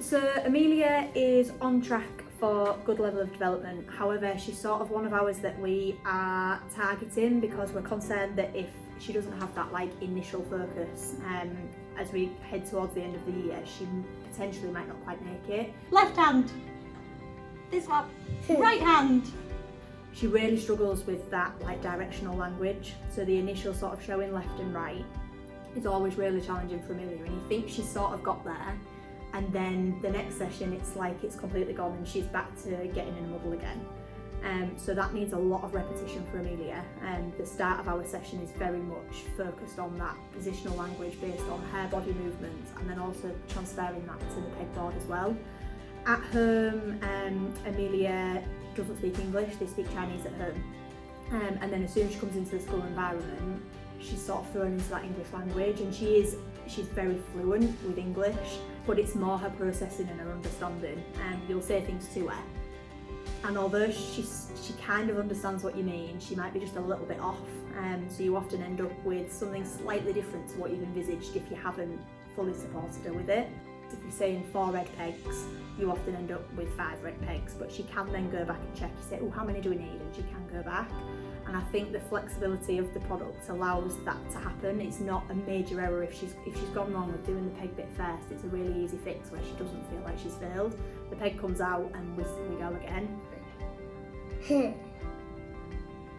So Amelia is on track for good level of development. However, she's sort of one of ours that we are targeting because we're concerned that if she doesn't have that like initial focus as we head towards the end of the year, she potentially might not quite make it. Left hand. This one. Right hand. She really struggles with that like directional language. So the initial sort of showing left and right is always really challenging for Amelia, and you think she's sort of got there, and then the next session it's like it's completely gone and she's back to getting in a muddle again. So that needs a lot of repetition for Amelia. The start of our session is very much focused on that positional language based on her body movements, and then also transferring that to the pegboard as well. At home, Amelia doesn't speak English, they speak Chinese at home. And then as soon as she comes into the school environment, she's sort of thrown into that English language, and she's very fluent with English, but it's more her processing and her understanding. You'll say things to her, and although she kind of understands what you mean, she might be just a little bit off. So you often end up with something slightly different to what you've envisaged if you haven't fully supported her with it. If you're saying 4 red pegs, you often end up with 5 red pegs, but she can then go back and check. You say, oh, how many do we need? And she can go back. And I think the flexibility of the product allows that to happen. It's not a major error if she's gone wrong with doing the peg bit first. It's a really easy fix where she doesn't feel like she's failed. The peg comes out and we go again.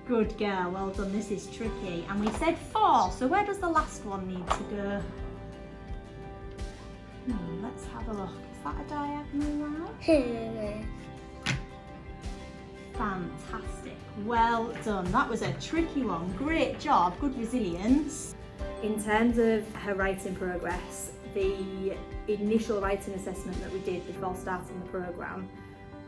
Good girl, well done. This is tricky. And we said 4, so where does the last one need to go? Let's have a look. Is that a diagonal line? Fantastic. Well done. That was a tricky one. Great job. Good resilience. In terms of her writing progress, the initial writing assessment that we did before starting the programme,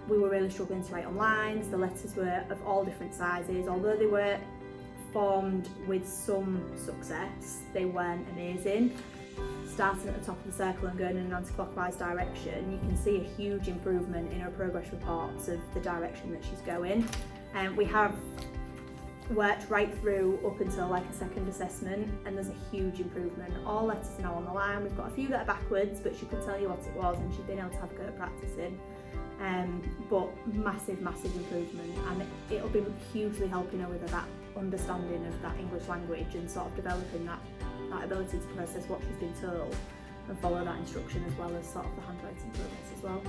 we were really struggling to write on lines. The letters were of all different sizes. Although they were formed with some success, they weren't amazing. Starting at the top of the circle and going in an anti-clockwise direction, you can see a huge improvement in her progress reports of the direction that she's going. We have worked right through up until like a second assessment, and there's a huge improvement. All letters are now on the line. We've got a few that are backwards, but she could tell you what it was and she's been able to have a go at practicing. But massive improvement, and it'll be hugely helping her with that understanding of that English language and sort of developing that ability to process what she's been told and follow that instruction, as well as sort of the handwriting progress as well.